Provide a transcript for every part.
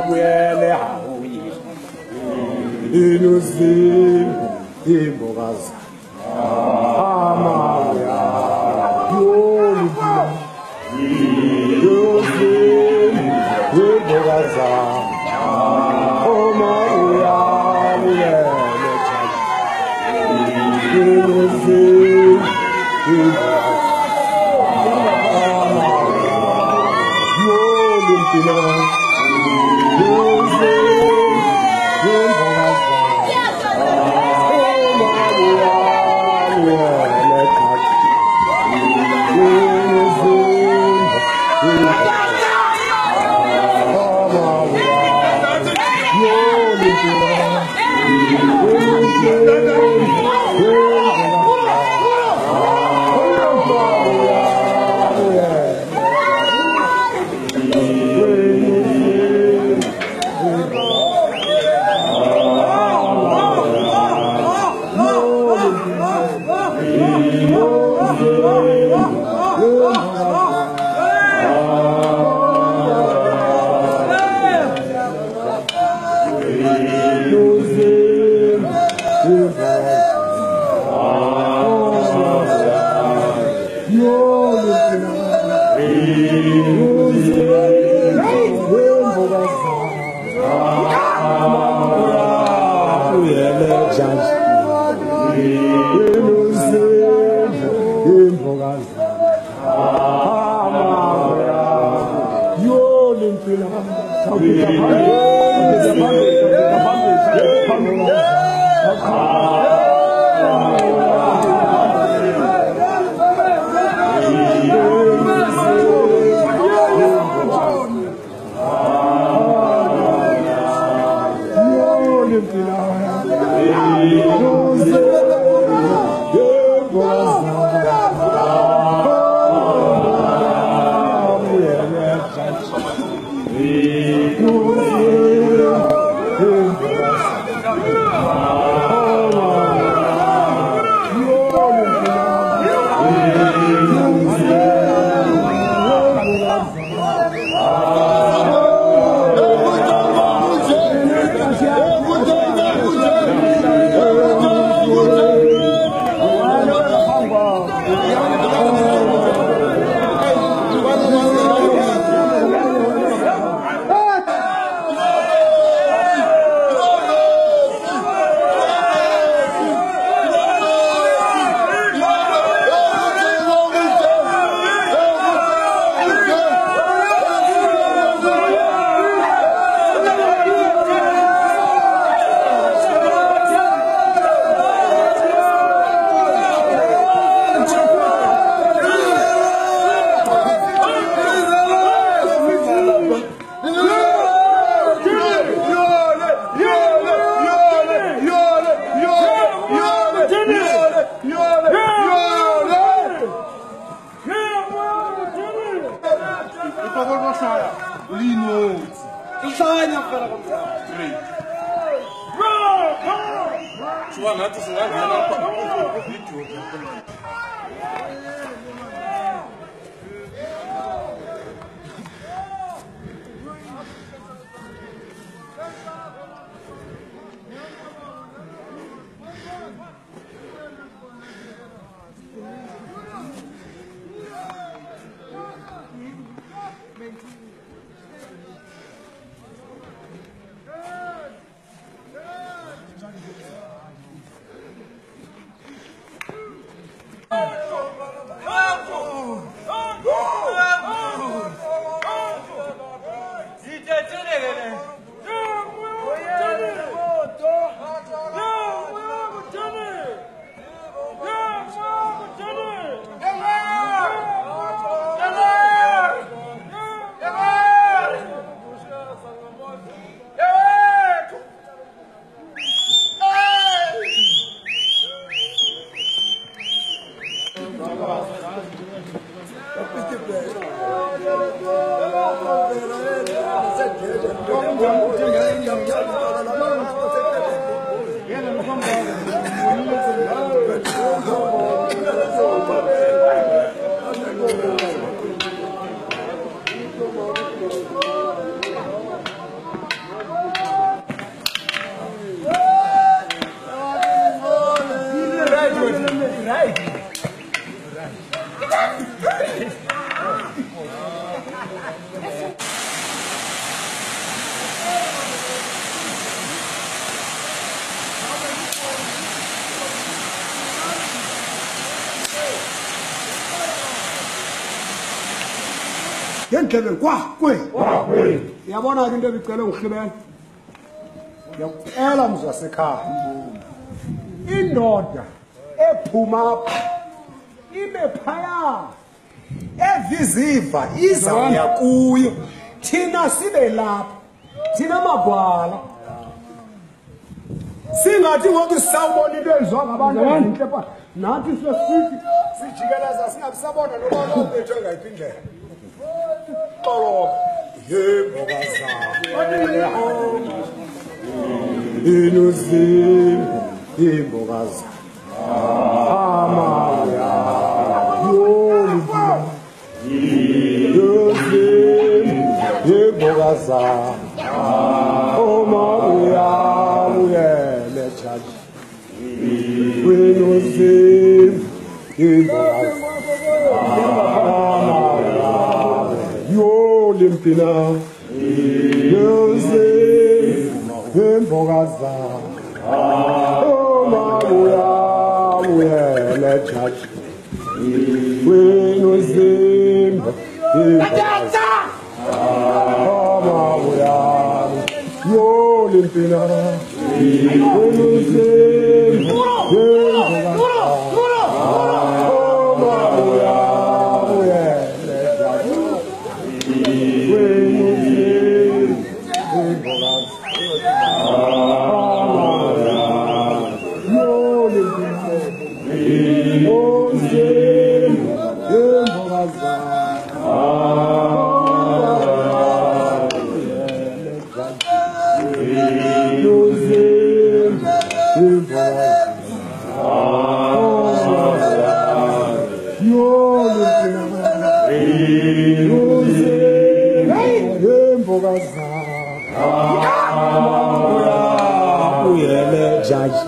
buyele hauyi inuzini imbokaza amaya yolimpila inuzini imbokaza omaya buyele inuzini ngendlebe kwakwe yabona ke into ebicela uhlibela yakucela mzi wasekhaya indoda ephuma apha ibe phaya eviziva izawuya kuyo thina sibe lapha thina magwala singathi ngoku sisawubona into eyenziwa ngabantu entle pha nathi sesithi sijikeleza singabisabona noba lobethu engayiphi indlela xolo inuzimbo imbokaza amaya yoluzimbo imbokaza omabuya uyele chaji inuzimbo imbokaza amaya yolimpina imbokaza omabuya uyele chaji inuzimbo imbokaza omabuya yolimpina inuzimbo omabuya uyele chaji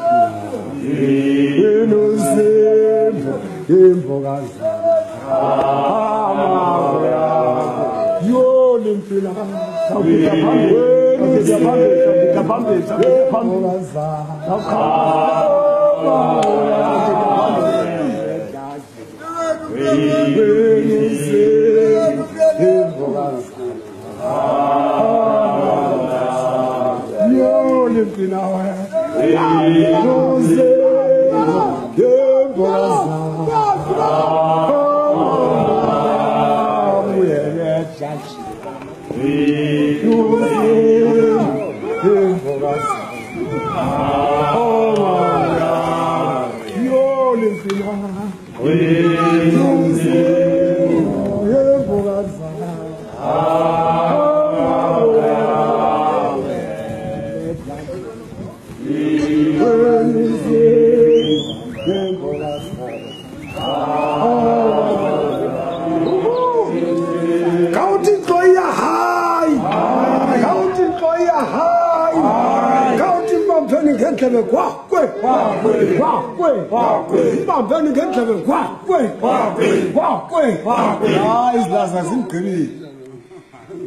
izilaza zimgqibile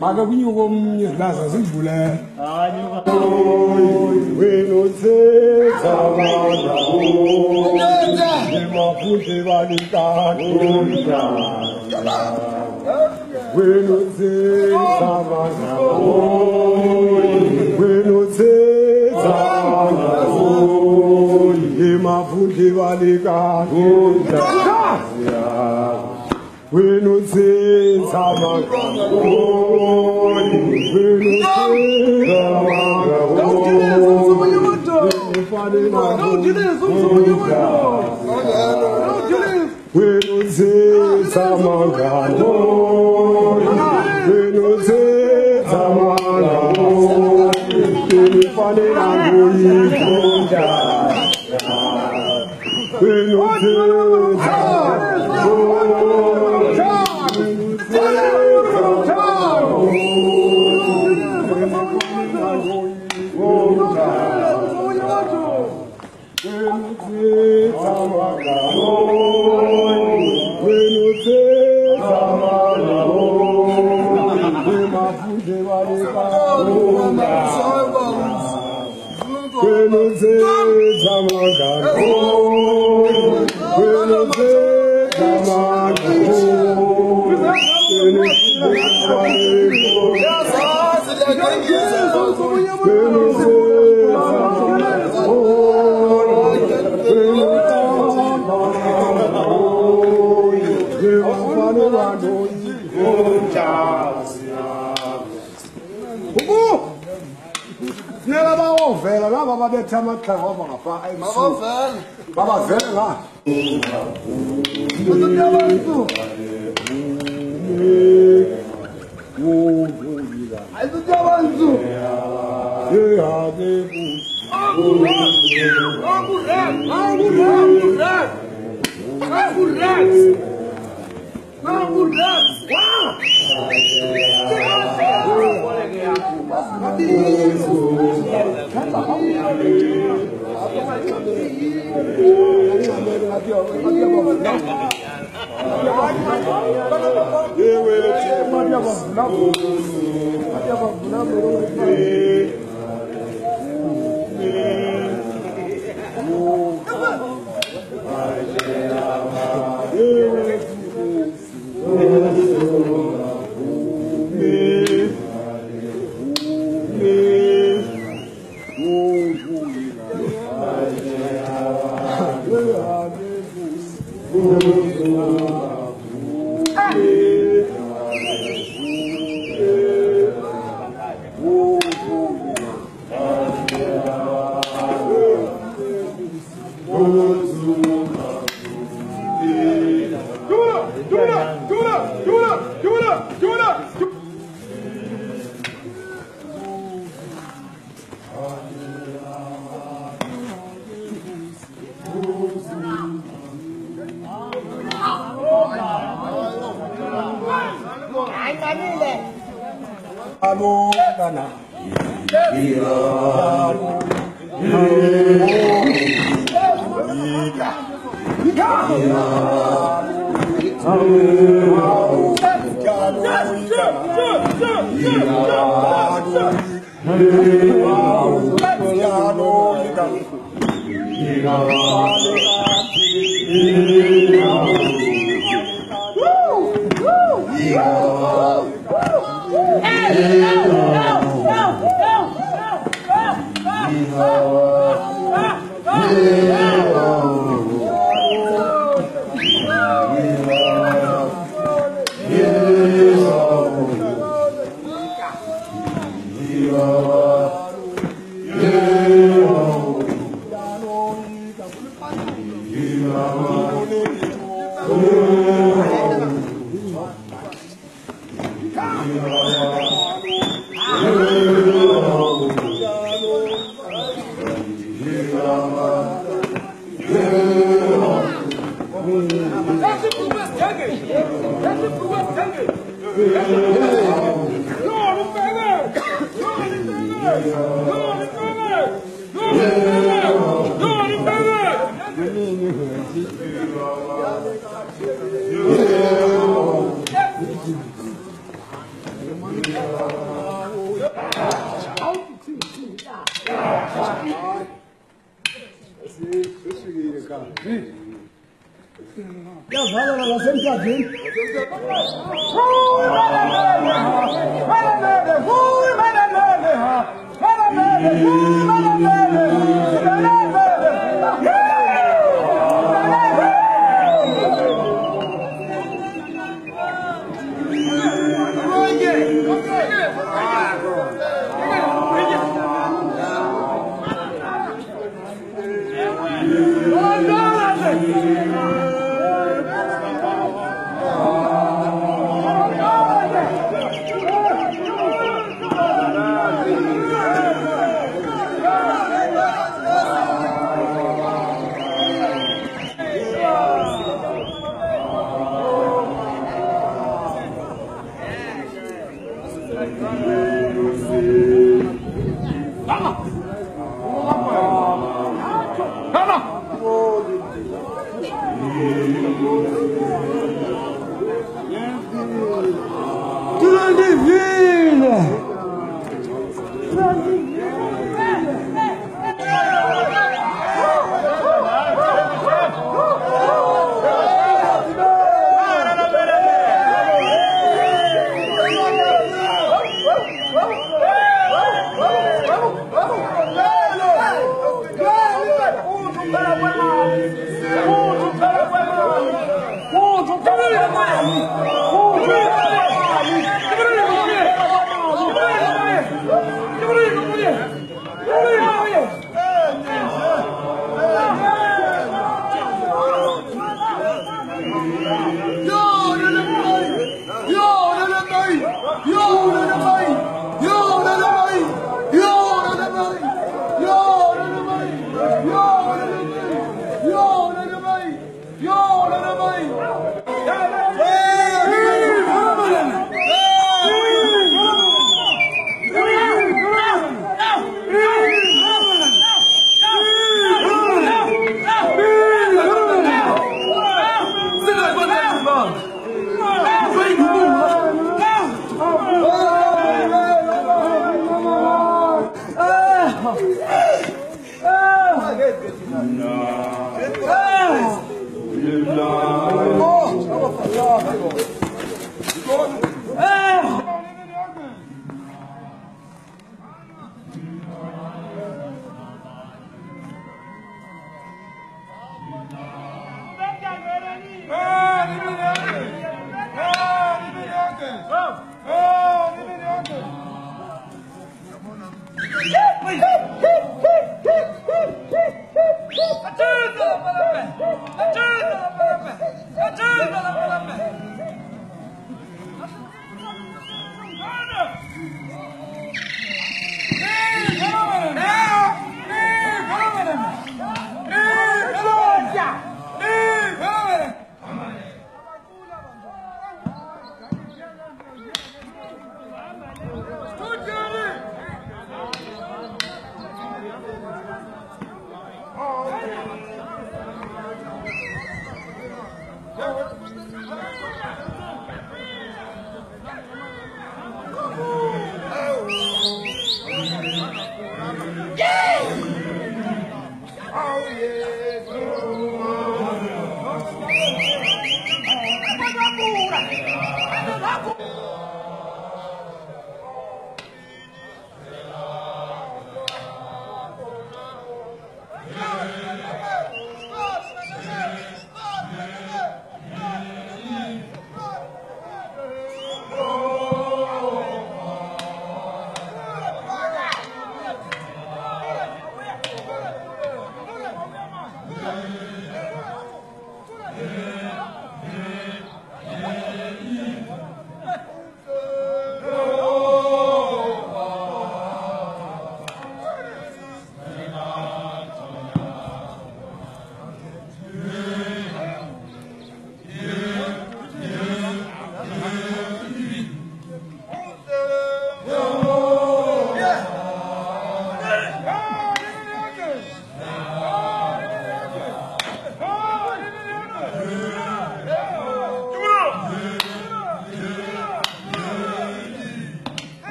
bake kunyuka omnye izilaza zimvule wena uthetha amandla emafuhle balikani wena uthetha amandla wena uthetha amandla emafuhle balikani when you say Samaka, when you say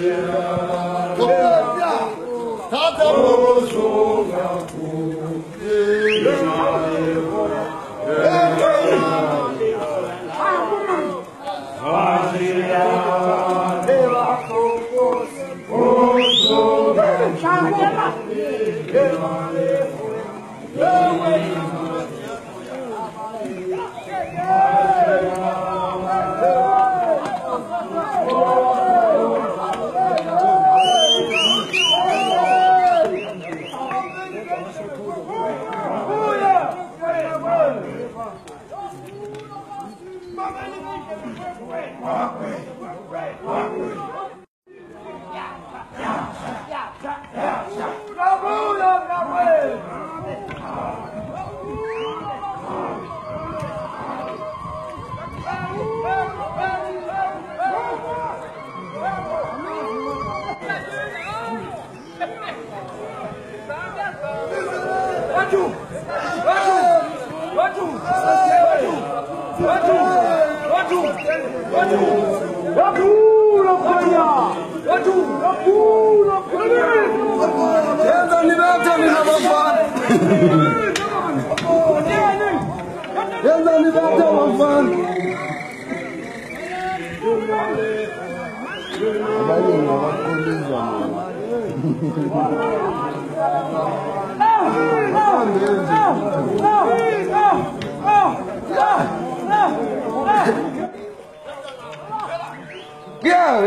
Yeah,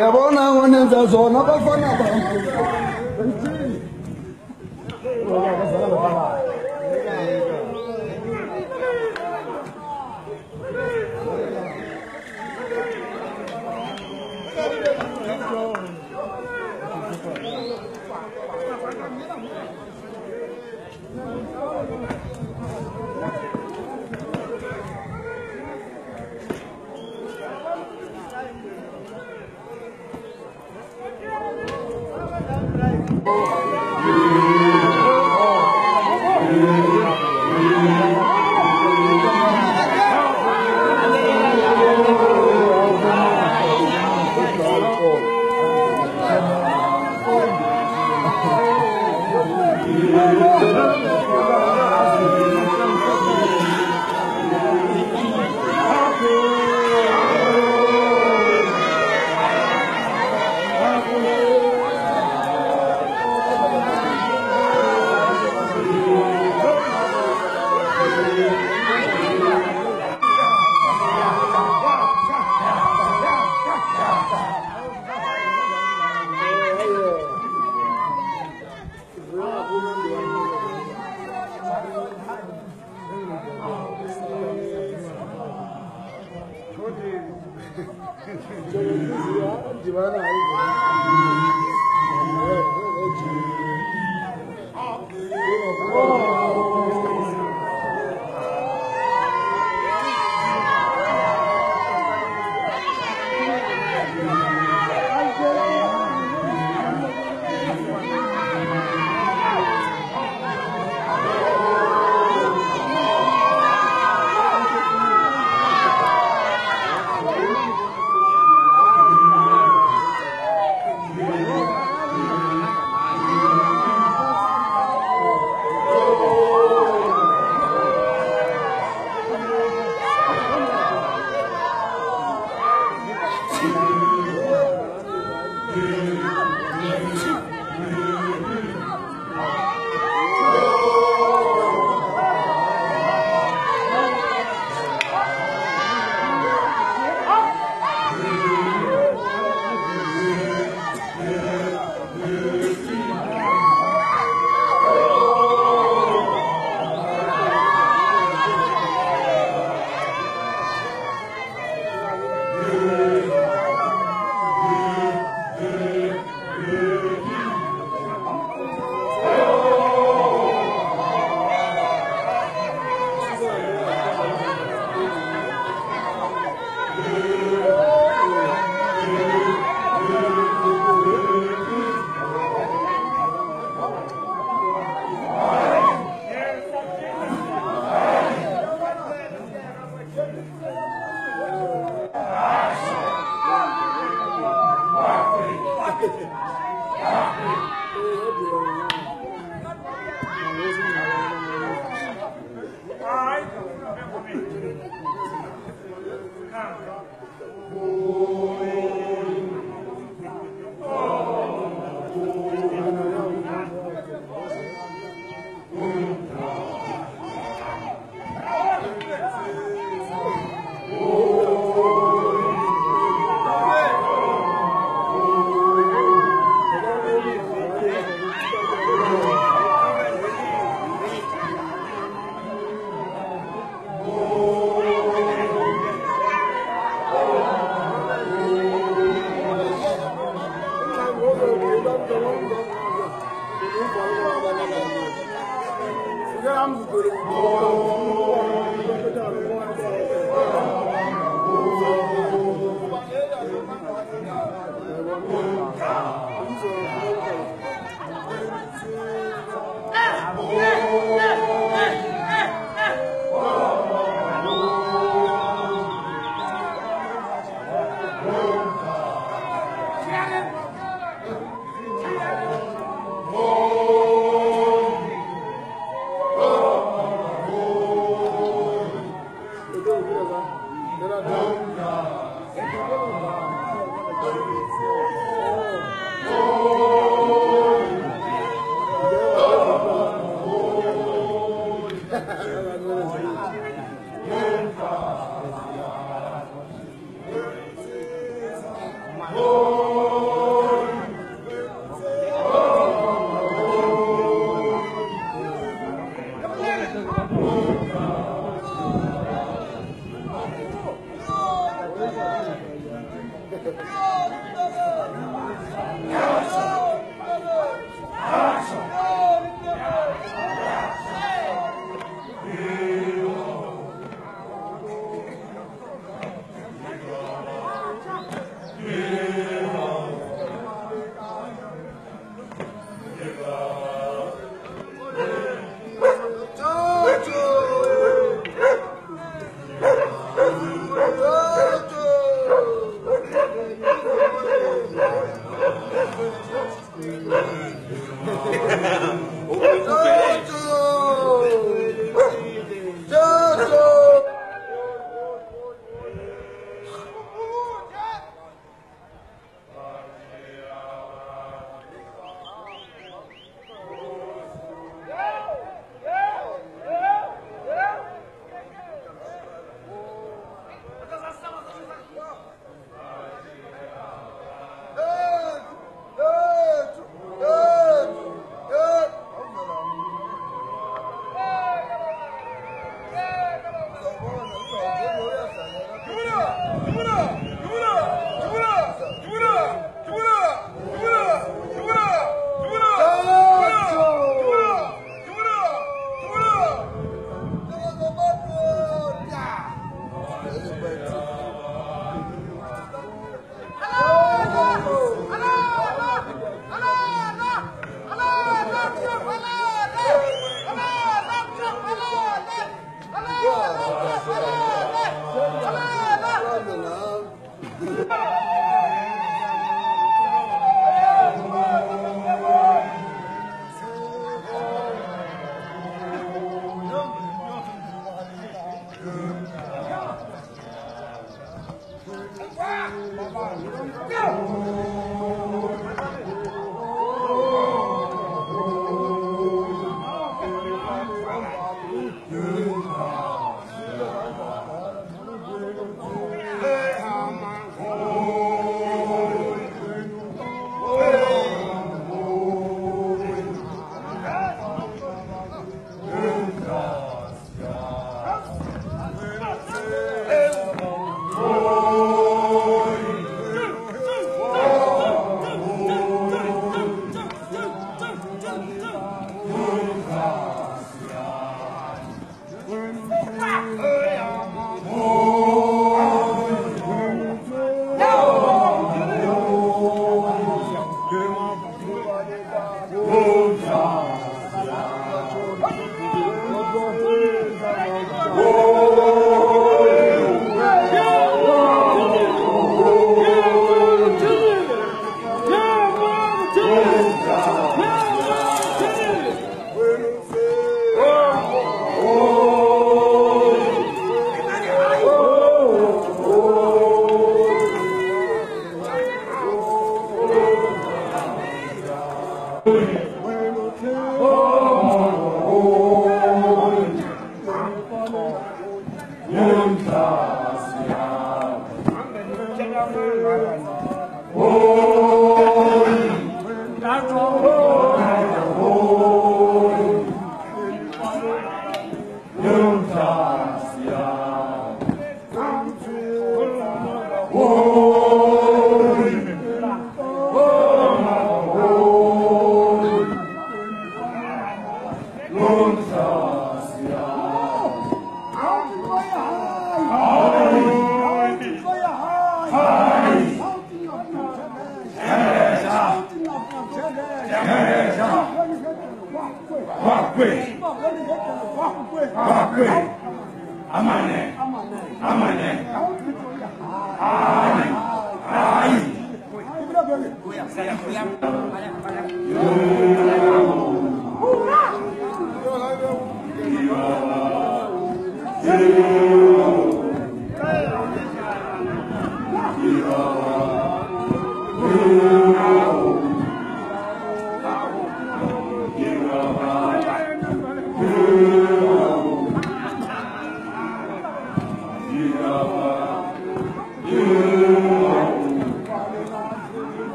yabona ngwanenza zona bafana ba.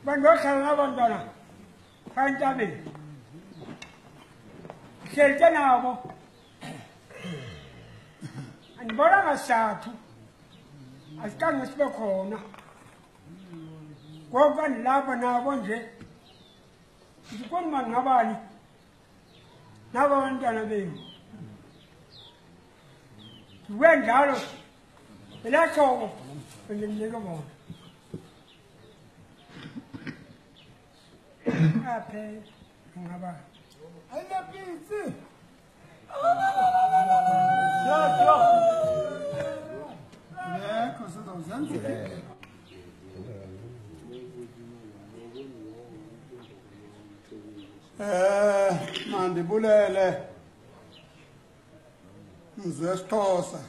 Bangohlala abantwana kantabeni. Hlelke nabo. Andibona ngasathu. Asikange sibe khona. Ngoku andilapha nabo nje. Ndikoni Ngxabani. Nabo abantwana benu. Ndiwenjalo. Elahlobo bendinika bona. Aphe Ngxabani. Ayinapitsi. Yo. Yekho sizawuzenzela. Mandibulele. Mzesixhosa.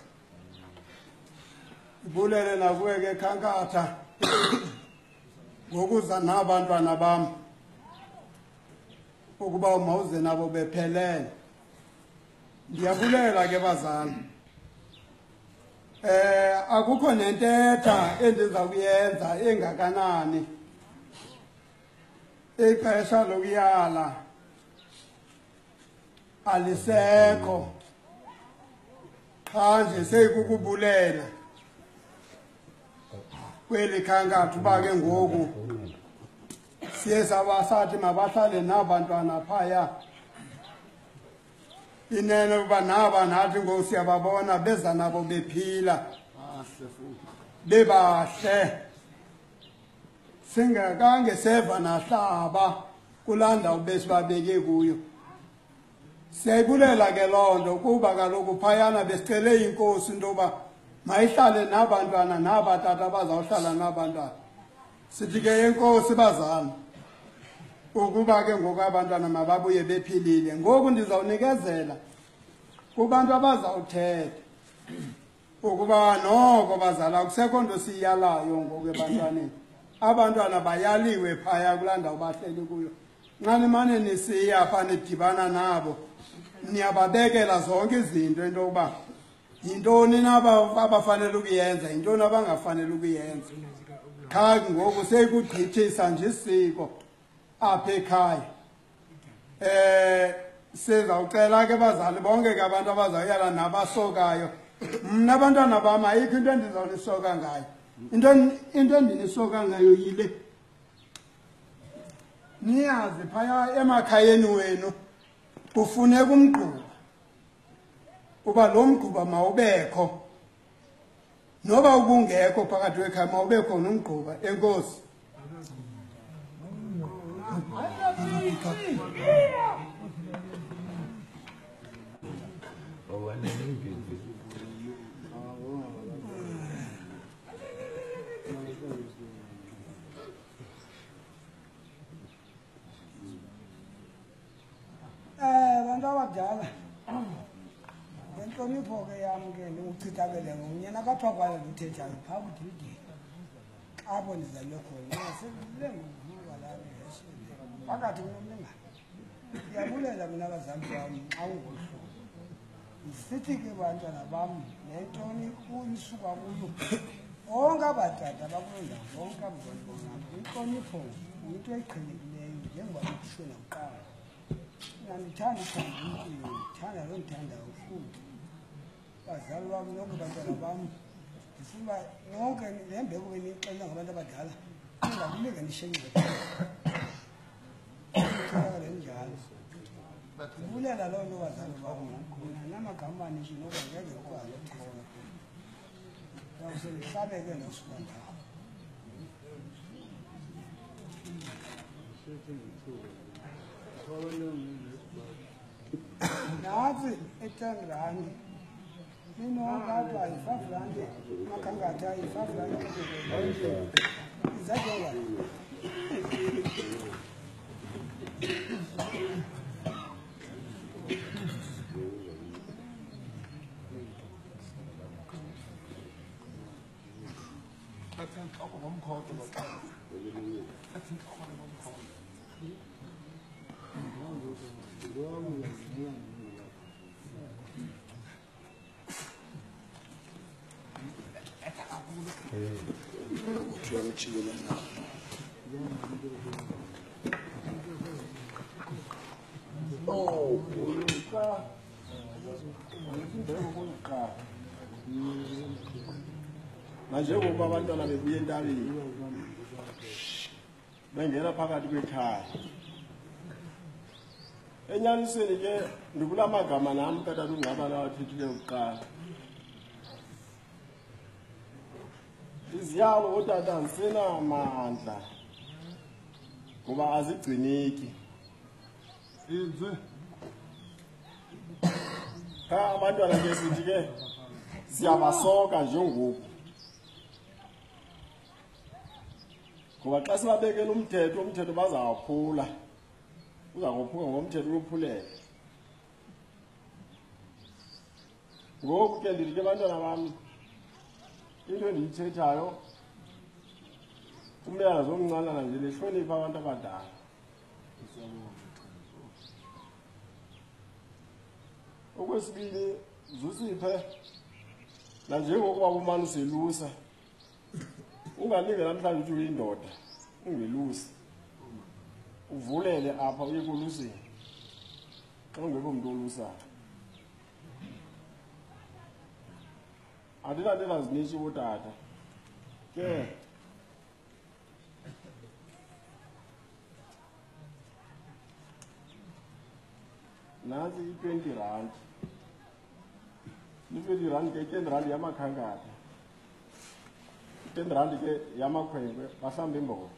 Ibulele nakuwe ke Khankatha. Ngokuza nabantwana bam. Ukuba umawuze nabo bephelele. Ndiyabulela ke bazali. Akukho nentetha endiza kuyenza engakanani. Ixesha lokuyala alisekho. Xa nje seyikukubulela. Kweli Khankatha uba ke ngoku siye sabasathi mabahlale nabantwana phaya. Inene uba naba nathi ngoku siyababona beza nabo bephila. Bebahle. Singakange seva nahlaba kulanda ubesibabeke kuyo. Siyayibulela ke loo nto kuba kaloku phayana besicele inkosi into yoba mayihlale nabantwana nabatata bazawuhlala nabantwana. Sithi ke inkosi bazana ukuba ke ngoku abantwana mababuye bephilile. Ngoku ndizawunikezela kubantu abazawuthetha ukuba noko bazala akusekho nto siyalayo ngoku ebantwaneni. Abantwana bayaliwe phaya kulanda ubahleli kuyo. Nxani mane nisiya pha nidibana nabo niyababekela zonke izinto into yokuba yintoni abafanele ukuyenza, yintoni abangafanele ukuyenza. Qha ngoku seyikugqithisa nje isiko apha ekhaya. Sizawucela ke bazali bonke ke abantu abazawuyala nabasokayo. Mna abantwana bam ayikho into endizawunisoka ngayo. Into endinisoka ngayo yile. Niyazi phaya emakhayeni wenu kufuneka umgquba. Uba lo mgquba mawubekho. Noba ubungekho phakathi wekhaya mawube khona umgquba. Enkosi. Bantu abadala ngentlonipho ke yam ke ndinguchithakele ngomnyana kapha kwayo ndithethayo phaa kudidini apho ndizalwe khona sekule ngokuvalane phakathi kunomlingane. Ndiyabulela mina abazali bam xa ungohlobo. Sithi ke bantwana bam nentoni isuka kuyo bonke abatata bakuloo ndawo bonke abazali bonabo. Intlonipho yinto eqhelekileyo njengoba kutsho nakuqala. Ndithanda uthanda impilo, ndithanda loo ndithandayo futhi. Bazali bam nonke bantwana bam ndifuna uba nonke le mbeko benixelela ngabantu abadala ingakulinga ndishenxele le njalo. Ndibulela loo nto bazali bam khona namagama aninzi noba ngeke ukwazi ukuthetha. Yawuse ndihlabeke nosuka ndawo. Nazi eTangrani. Ninonke yi-5 rand, Makhangatha yi-5 rand. Is that all right? Oh, manje ngoba abantwana bebuye entabeni bengena phakathi kwekhaya enyanisweni ke ndikula magama nami katata uNgxabani awathethileyo kuqala iziyalo otata ndisenamandla ngoba azigcineki inze abantwana ke sithi ke siyabasoka njengoku ngoba xa sibabekela umthetho bazawuphula uzakuphuka ngomthetho uyophuleka ngoku ke ndithi ke bantwana bami into endiyithethayo umyalezo omncanana nje lihlonipha abantu abadala okwesibili zusiphe nanjengokuba umane uselusa ungalinge namhlanje uthi uyindoda ungelusi uvulele apha uye koluseni xa ungekho umuntu olusayo andinanto engazinitshi botata ke nansi i-20 rand i-20 rand ke i-10 rand yamakhankatha i-10 rand ke yamakhwenkwe bahlamba imbola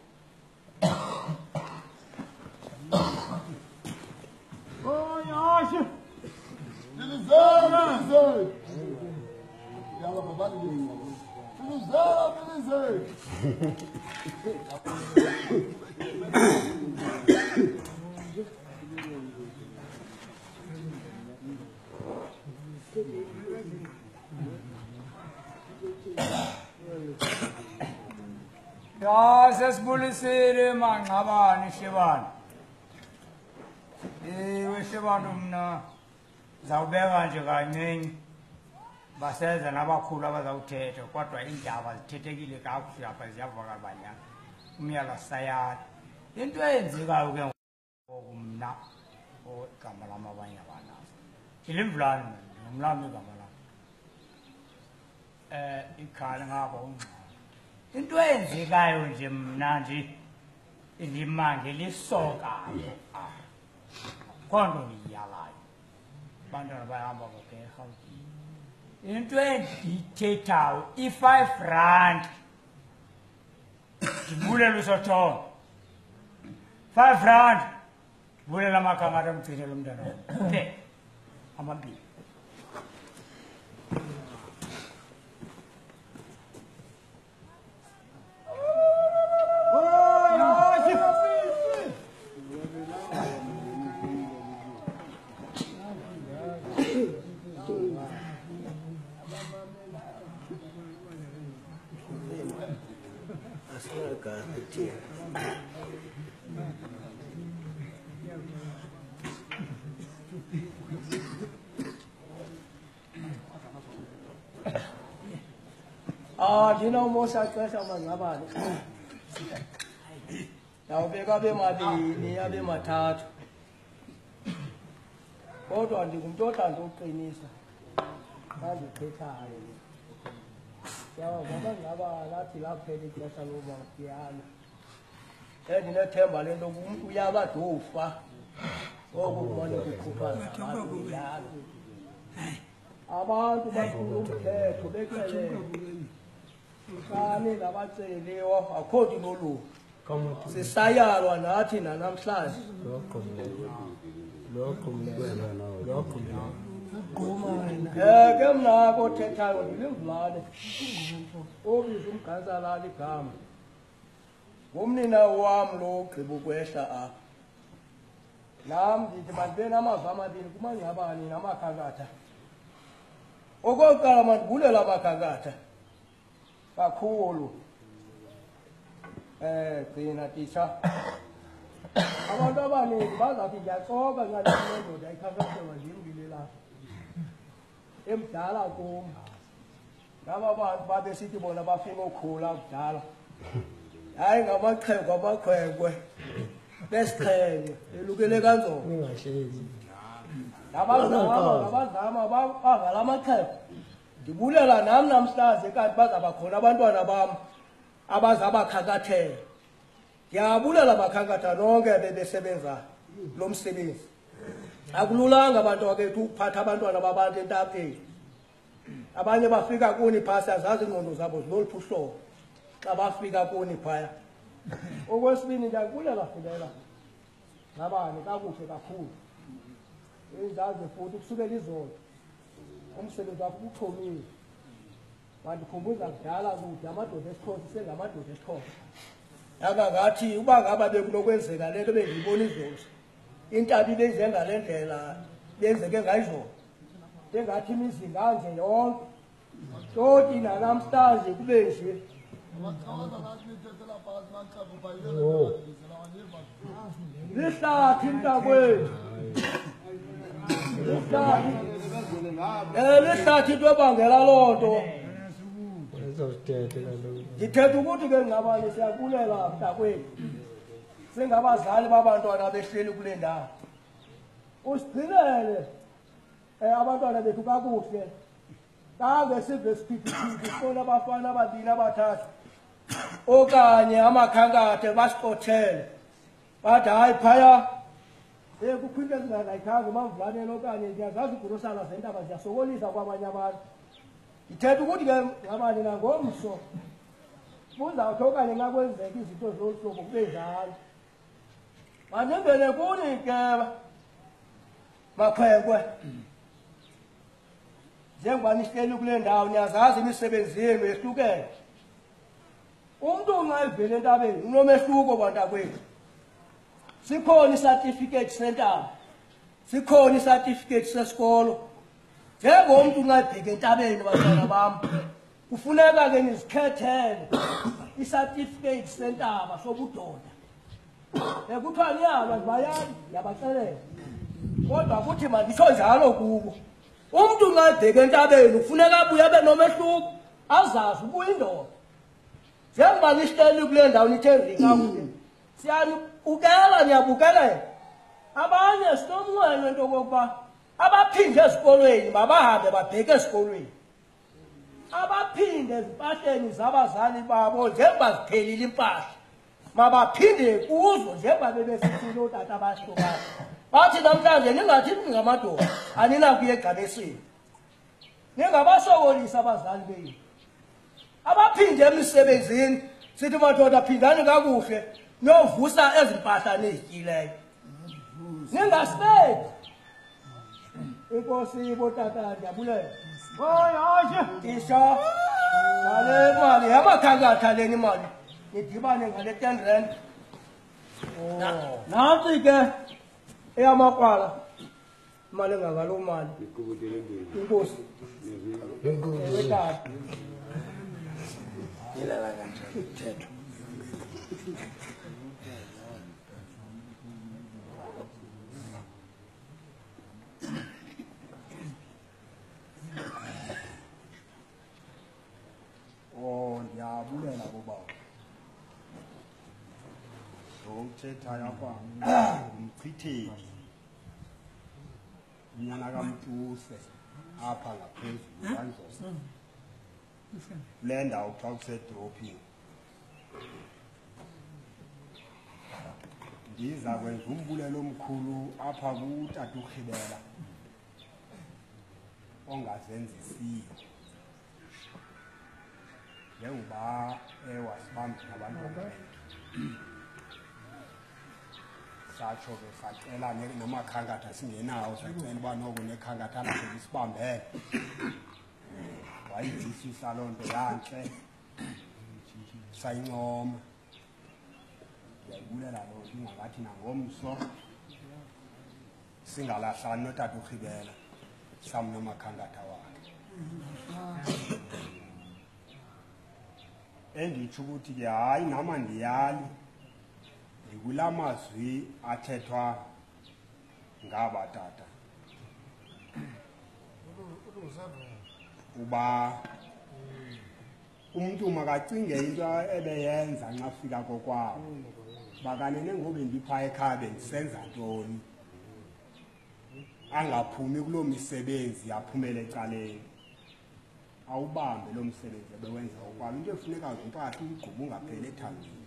oh yashe dilizele yaba babali dilizele Ya sesibulisile Ngxabani Shebana. Shebana mna zawubeka nje kancinci baseza nabakhulu abazawuthetha kodwa indaba zithethekile kakuhle apha ziyavakala banyana umyalo sayala into eyenzekayo ke ngoku mna ogama lami abanye abantu ilimvulane nomlami igama lami ikhali ngapha uNgxabani into eyenzekayo nje mna nje limangelisokayo konto ndiyalayo abantwana bayahamba bakhe eRhawutini into endiyithethayo i-5 rand ndibulela uSotholo 5 rand ndibulela amakhankatha amgcinela umntana wam amabili Ndinomosa xesha Ngxabani yawubeka abe mabini abe mathathu kodwa ndingumntu othanda uqinisa xa ndithethayo yawuba Ngxabani athi laphela ixesha loba kuyana endinethemba le nto umntu uyabadofa oku kumane kukhuphaza abantu njalo abantu baphula umthetho bekelele kani nabacelileyo akho nto inoluka sisayalwa nathi nanamhlanje ke mna kothethayo ndilimvulane obiza uMgansalala igama ngumnina wam lo ugqiba ukwehla apha nam ndithi mandibe namava amabini kumaNgxabani namakhankatha okokuqala mandibulela amakhankatha kakhulu gcina tisha abantu abaningi bazathi ndiyacoka ngale ndoda ikhankathelwa ndimbile lapha emdala kum ngaba bantu babesithi bona bafuna ukhula kudala hayi ngamaxhego amakhwenkwe besixhenxe elukele kanzolo nabazama bangala amaxhego ndibulela nam namhlanje kanti bazaba khona abantwana bam abazabakhankathela ndiyabulela bakhankatha nonke bebesebenza lo msebenzi akululanga abantu bethu ukuphatha abantwana babantu entapeni abanye bafika kuni phasi azazi ingqondo zabo zinoluphi uhlobo xa bafika kuni phaya okwesibini ndiyakubulela Fulela Ngxabani kakuhle kakhulu enzazi futhi ukusukela izolo umsebenzi wakho uxhomile wandikhumbuza kudala kude amadoda esiXhosa isengamadoda esiXhosa yaba ngathi uba ngaba bekunokwenzeka le nto bendiyibona izolo intabi benze ngale ndlela benzeke ngayizolo engathi imizinga nje yonke toti nanamhlanje kube nje lihlathi mntakwethu lihlathi into ebangela loo nto ndithetha ukuthi ke Ngxabani siyabulela mntakwethu singabazali babantwana behleli kule ndawo usigcinele abantwana bethu kakuhle kange sive siphithiphithi sibona abafana ababini abathathu okanye amakhankathe basixothele bathi hayi phaya kukho into ezingangayikhange emamvulaneni okanye ndiyazazi iigurosana zentaba ziyasokolisa kwabanye abantu ndithetha ukuthi ke Ngxabani nangomso buzawuthi okanye nxa kwenzeka izinto zolu hlobo kube njalo mandembele kuni ke makhwenkwe njengoba nihleli kule ndawo niyazazi imisebenzi yenu yehlukene umntu nxa evele entabeni unomehluko bantakwethu sikhona isatifiketi sentaba sikhona isatifiketi sesikolo njengomntu nxa ebheke entabeni bantwana bam kufuneka ke nizikhethele isatifiketi sentaba sobudoda kuthiwa niyaba ndibayani ndiyabaxelela kodwa kuthi manditsho njalo kubo umntu nxa ebheke entabeni kufuneka abuye abe nomehluko azazi ubuya indoda njengoba nihleli kule ndawo nithe ndikakude siyanibukela niyabukelela abanye sinomnqweno into okokuba abaphinde ezikolweni mabahambe babheke esikolweni abaphinde ezimpahleni zabazali babo njengoba ziphelile impahla mabaphinde kuzo njengoba bebesithile ootata abahlukana bathi namhlanje ningathi ngamadoda aninakuya egqabesini ningabasokolisa abazali benu abaphinde emisebenzini sithi madoda phindani kakuhle niyovusa ezimpahla nizityileyo ningasibeki inkosi botata ndiyabulela tisha ngale mali yamakhankatha leni imali nidibane ngale 10 rand nantsi ke eyamakrwala imali engangaloo mali inkosi wetata ilala kanjani uthetho ndiyabulela bobaba uthethayo apha ngumchitheki unyana kaMtuse apha ngaphezulu kanjalo kule ndawo kuthiwa kusedolophini ndiza kwenza umbulelo omkhulu apha kutata uRhibela ongazenzisiyo njengoba wasibambela abantwana bethu satsho ke sacela namakhankatha singenawo sacela uba noko nekhankatha lakhe lisibambele wayizisisa loo nto yantle sayincoma ndiyayibulela loo nto ingangathi nangomso singalahlani notata uRhibela samnomakhankatha wakhe enditsho ukuthi ke hayi nama ndiyali ndikulaa mazwi athethwa ngaba tata uba umuntu makacinge into ebeyenza nxa fika kokwawo bakanene ngobe ndipha ekhabe ndisenza ntoni angaphumi kuloo misebenzi aphumele ecaleni awubambe lo msebenzi ebewenza okwalo into efuneka impahla uyigquba ungapheli ethangeni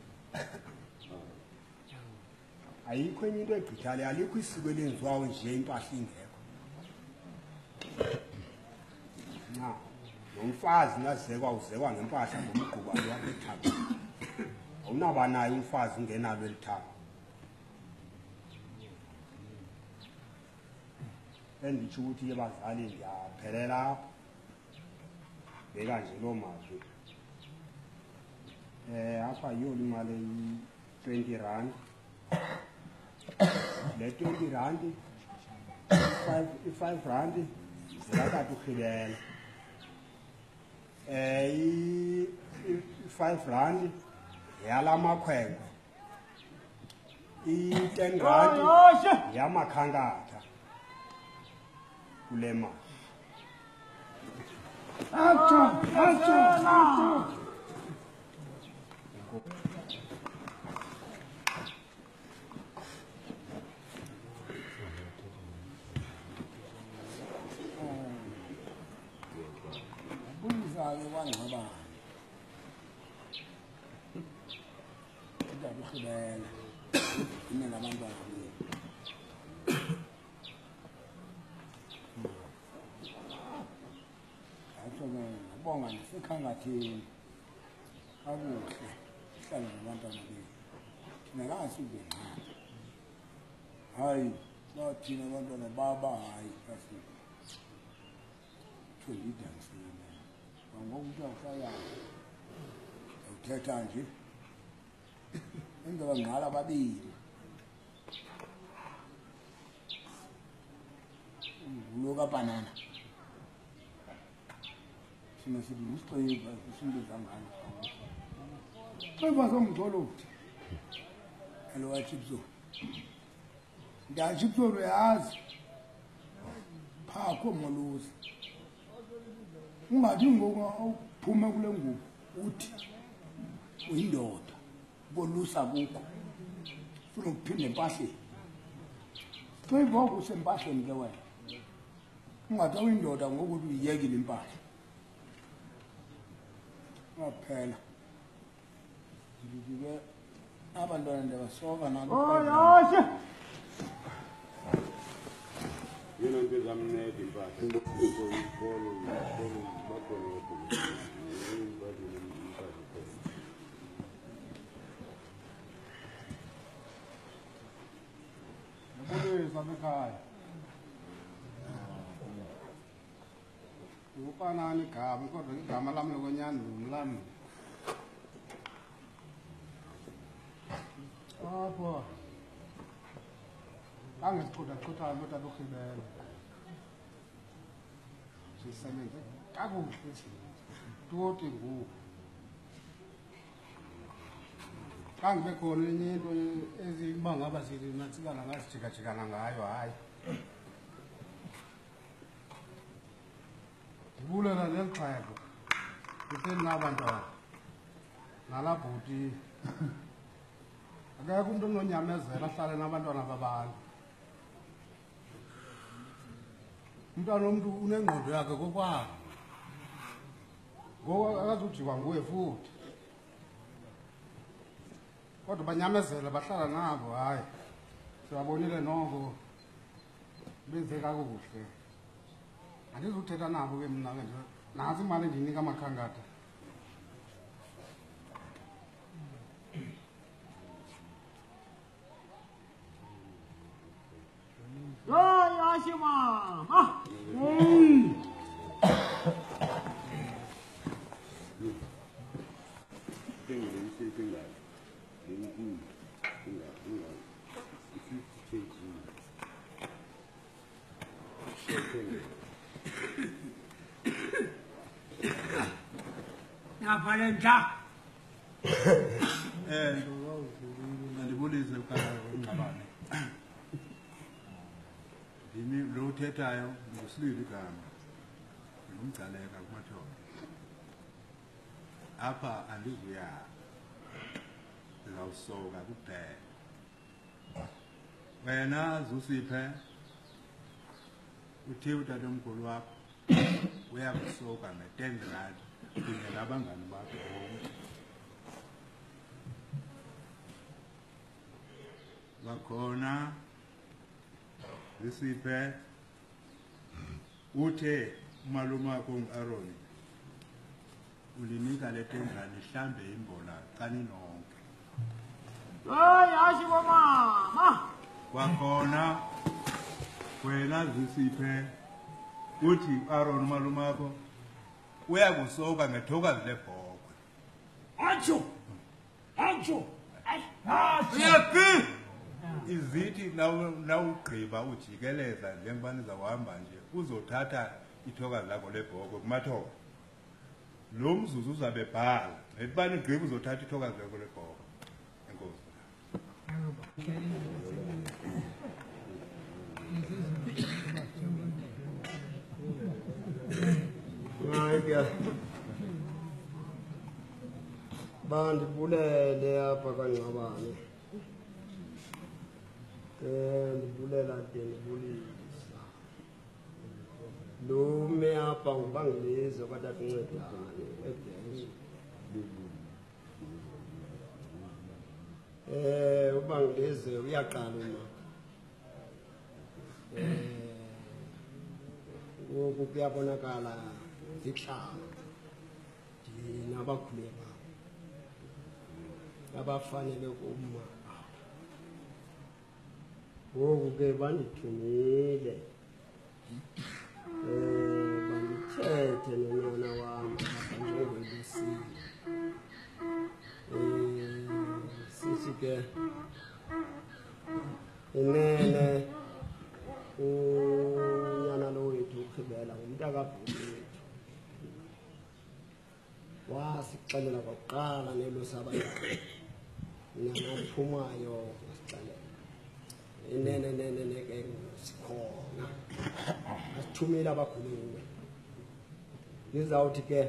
ayikho enye into egqithale alikho isiko elenziwayo nje impahla ingekho na nomfazi nazekwa uzekwa ngempahla ngomgquba yakhe ethangeni awunaba naye umfazi ungenalo elithanga enditsho ukuthi abazali ndiyaphelela apha beka nje loo mazwi apha yiyo imali eyi-20 le 20 randi i-5 randi zilakade urhibela i-5 randi yala makhwenkwe i-10 randi yamakhankatha kule mali Buza-ke kwaNgxabani indaba uhlubela ine nabantwana ngabonga nasekhangathini kakuhle hlale nabantwana bethu thina kangasuke ngqaba hayi bathina abantwana baba hayi kasike tholidansile ngoku kuthiwa kusayayo awuthetha nje enzoba ngqala babili ngulo kabanana thina sithi ngusixeba sisimbiza ngalo xeba somgxolothi alo wachipso ndachipso uyazi phakho moluzi ungathi ngoku awuphume kule ngubo uthi uyindoda kolusa kukho funa ukuphinde empahleni xeba kusempahleni ke wena ungathi awuyindoda ngokuthi uyiyekile impahla waphela ndithi-ke abantwana ndiyabasoka nabo yashe yena nto ezamnceda impahla ikolo bakhona nobulisa bekhaya ukufanani igama kodwa igama lami lokwenyani ngumlami apho angesichutha-chuthayo lotata urhibela sisebenze kakuhle toti ngoku kangibe khona enye into eziba ngaba natsikana ngasijika-jikana ngayo hayi ndibulela leli xhego ndiselinabantwana nalabhuti akekho umntu ononyamezela ahlale nabantwana babantu umntwana omntu unengqondo yakhe kokwabo ngoku akazujikwa nguye futhi kodwa banyamezela bahlala nabo hayi sibabonile noko benze kakuhle andizuthetha nabo ke mna ke nje nantsi imali endiyinika amakhankatha yashe mama naphalenja andibulise ukhalayo Ngxabani yimi lo uthethayo ngusilile igama ngumgcaleka kumathongo apha andivuya ndizawusoka kuphela wena Zusiphe uthi utatomkhulu wakho uyakusoka nge-10 rand kunye nabangani bakho bonke bakhona Zusiphe uthe umalume wakho uAaron ulinika le 10 rand ihlambe imbola xa ninonke hayi ashibo mama kwakhona wena Zusiphe uthi uAaron umalume wakho uyakusoka ngethokazi lebhokhwe atsho uyaphi izithi nawugqiba ujikeleza njengoba nizawuhamba nje uzothatha ithokazi lakho lebhokhwe kumathoba lo mzuzu uzabe bhala nebani igqiba uzothatha ithokazi lakho lebhokhwe enkosi bandibulele apha kaNgxabani ndibulela de ndibulisa lo me apha ngubangilizo katata uNcedane ebhenki ubangilize uyaqala uma ngoku kuyabonakala zihlala ndinabakhuleka abafanele kuma ngoku ke bandithumile bandithethe nonyana wam njengobisile sithi ke inene unyana lo wethu ukhibela ngumntakabhuti wethu wasixelela kwakuqala nelo sabayaqe nanaphumayo wasixelela inene ke sikhona asithumile abakhulume ngizawuthi ke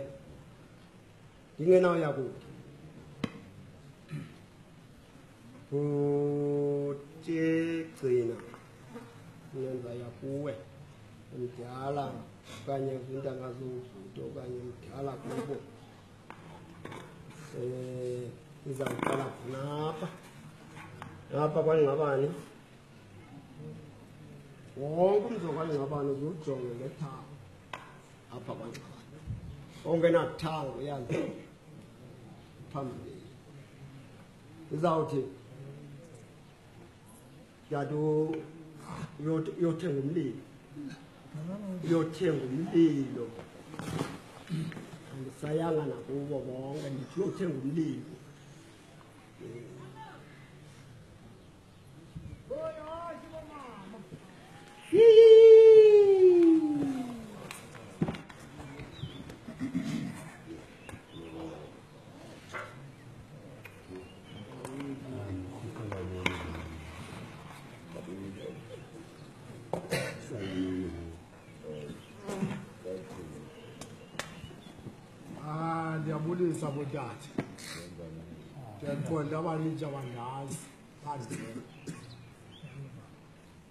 ndingenawuya kude utigcina nenza yakuwe mdala okanye kwintanga zobhuti okanye mdala kubo izawuqala khonapha apha kwaNgxabani wonke umzo kwaNgxabani uzujonge ngethango apha kwaNgxabani ongenathango uyazi phambili izawuthi yathi uyothenga umlilo andisayanga nakubo bonke ndithi uyothenga umlilo ndiyabulisa botata ndiyakuqonda abaninji abandazi bandile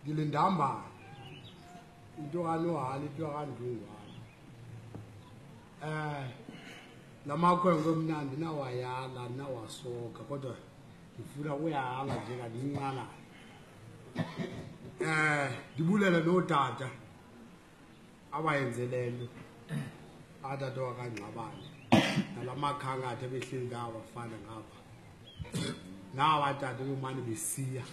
ndilindambane into kanohali into kandungwane la makhwenkwe mna ndinawayala ndinawasoka kodwa ndifuna uyahanga njengandiyinqanayo ndibulele nootata abayenzele nto atata wakaNgxabani nala makhangathi ebehleli ngawo bafana ngapha nawa tata bemane besiya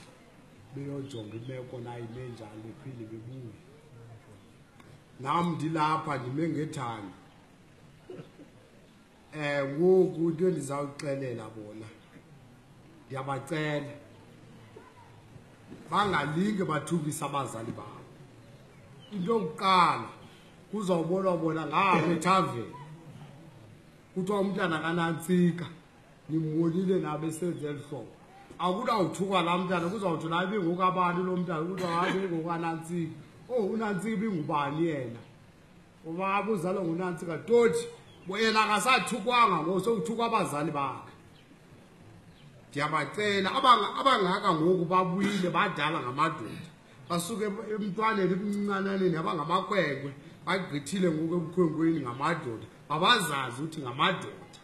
beyojonga imeko nayo ime njani bephinde bebuye nam ndilapha ndime ngethando ngoku into endizawuxelela bona ndiyabacela bangalinge bathukise abazali babo into yokuqala kuzawubonwa bona ngapha ethaveni kuthiwa umntana kanantsika nimbonile nabe senze eli hlobo akudawuthukwa laa mntana kuzawuthi la ibingoku abantu lo mntana kuthiwa hayi bengokanantsika unantsika ibingubani yena ngoba abe uzalwa ngunantsika toti yena akasathukwanga ngosokuthukwa abazali bakhe. Ndiyabacela abangaka ngoku babuyile badala ngamadoda basuke emntwaneni ebuncananeni abangamakhwenkwe bagqithile ngoku ebukhwenkweni ngamadoda babazazi ukuthi ngamadoda.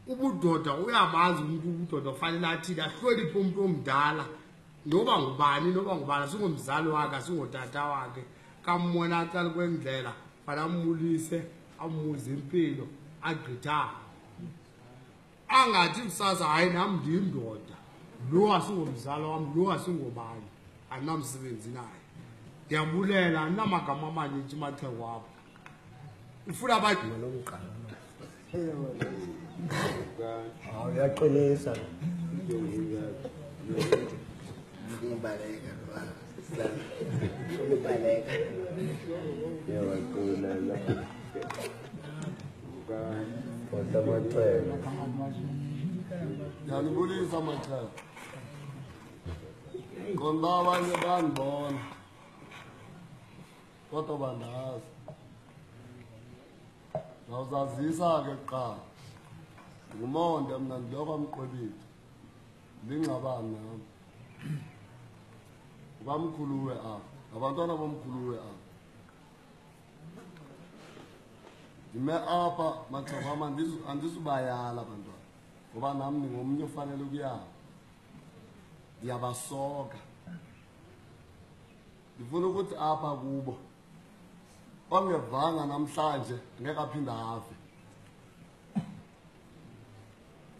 Ubudoda uyabazi umuntu ubudoda ufanele athini ahloniphe umuntu omdala noba ngubani singumzali wakhe singotata wakhe kambona aqala kwendlela fanamulise amuze impilo agqithana angathi kusasa hayi nami ndiyindoda lo asingomzali wami lo asingobani anamsebenzi naye. Ndiyabulela andinamagama amaninzi maxhego wabo ufuna abadima lomqala uyaqinisa Ndiyanibulisa maxhego. Qonda abanye bandibona kodwa bandazi. Ndawuzazisa ke kuqala. Ngumonde mna ndiloko mqwebile. Ngxabani nam. Ubamkhuluwe apha. Abantwana bomkhuluwe apha. Ndime apha maxhego wam andizubayala abantwana. Ngoba nam ndingomnye ofanele ukuyala. Ndiyabasoka. Ndifuna ukuthi apha kubo ongevanga namhlanje ngeke aphinde afe.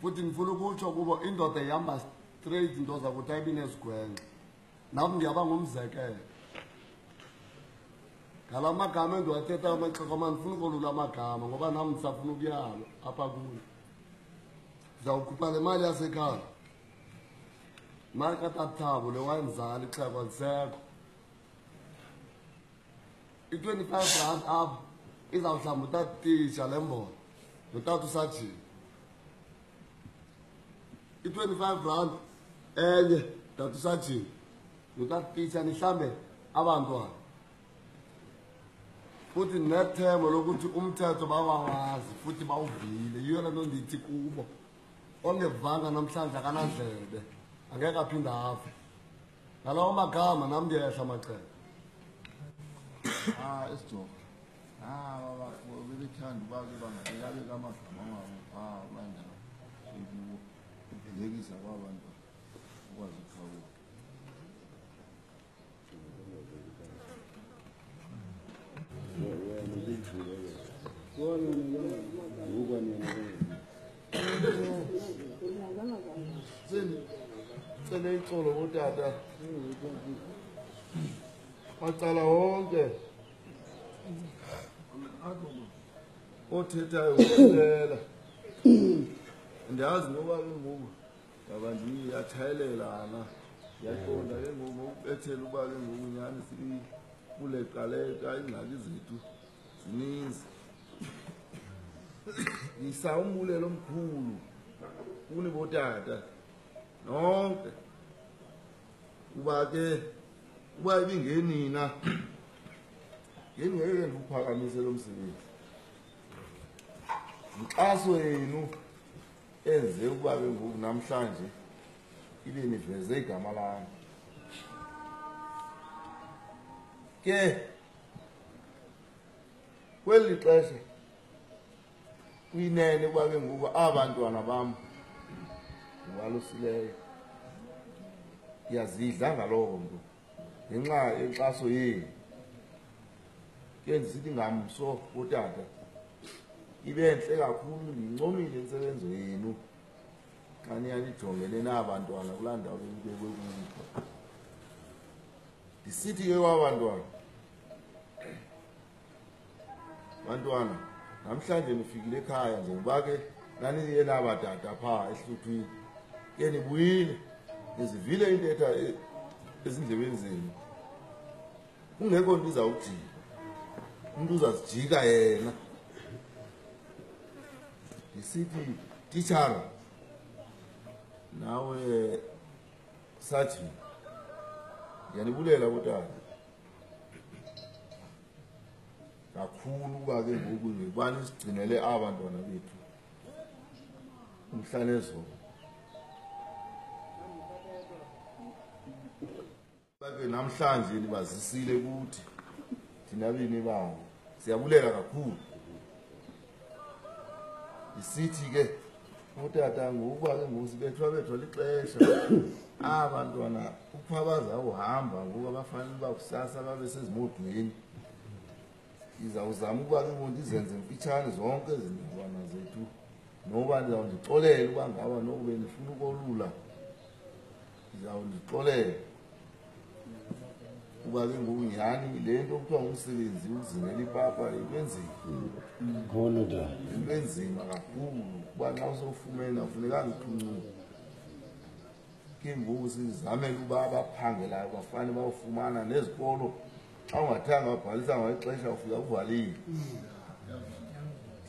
Futhi ndifuna ukutsho kubo indoda ihamba straight into zakuthi ayibi nezigwenxe. Nam ndiyaba ngumzekelo. Ngala magama endiwathetha amaxhego wam ndifuna ukolula amagama ngoba nam ndisafuna ukuyala apha kuyo. Ndizawukhupha le mali yasekhaya. Imali katathabo le wayenzala ixhego alisekho. I-25 rand apha izawuhlamba utatisha le mbono notata usajini. I-25 rand enye tata usajini notatisha nihlambe abantwana. Futhi nethemba lokuthi umthetho bawawazi futhi bawuvile. Yiyo le nto ndithi kubo ongevanga namhlanje akanandlebe angeke aphinde afe. Ngalawo magama nam ndiyehla maxhego. Isijogo. Baba bebethanda ubake bangabe kamagama wabo banjalo. Ubhekisa kwabantu ukwazi ukukhawula. Sele ixolo utata. Macala wonke othethayo ukulela ndiyazi ngoba ke ngoku ngaba ndiyathayelela ndiyaqonda ke ngoku ngokubethela uba ke ngoku nyani sikuleqaleka iingxaki zethu zininzi. Ngisa umbulelo omkhulu kuni botata nonke uba ke uba ibingenina ngeke ndiwuphakamise lo msebenzi. Inkxaso yenu enze ukuba ke ngoku namhlanje ibe niveze igama lami. Ke kweli xesha kuyinene ukuba ke ngoku abantwana bam ndibalusileyo. Ndiyazidla ngaloo nto ngenxa yenkxaso yenu. Ke ndisithi ngamso utata ibe ntle kakhulu ndincomile intsebenzo yenu xa niyanijongene nabantwana kulaa ndawo benibekwe kuyo. Ndisithi ke kwabantwana, bantwana namhlanje nifikile ekhaya njengoba ke naniye nabatata phaa ehluthwini. Ke nibuyile nizivile intetha ezindlebeni zenu. Kungekho nto izawujika, umuntu uzazijika yena. Ndisithi titshara nawe sajini ndiyanibulela kutata. kakhulu uba ke ngoku ngibani sigcinele abantwana bethu umhlalezolo bake namhlanje nibazisile ukuthi thina bini babo siyabulela kakhulu isithi ke utata ngokuba ke ngosibethwa lixesha abantwana ukuphabaza uhamba ngoba abafanele bakusasa babe sezimodweni izawuzama ukuba ke ngoku izenze mfitshane zonke izintwana zethu noba ndizawundixolela uba ngaba nokube ndifuna ukolula ndizawundixolela uba ke ngoku nyhani le nto kuthiwa ngumsebenzi ukuzingela ipapa into enzima into enzima kakhulu kuba nxa usofumena funeka ngithuncuke ke ngoku sizamele uba abaphangelayo bafane bawufumana nezikolo xa ungathanga wabhalisa ngexesha ufika uvalile